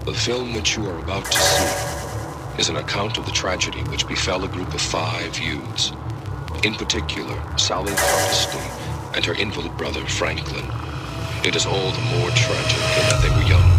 The film which you are about to see is an account of the tragedy which befell a group of 5 youths. In particular, Sally Hardesty and her invalid brother, Franklin. It is all the more tragic in that they were young,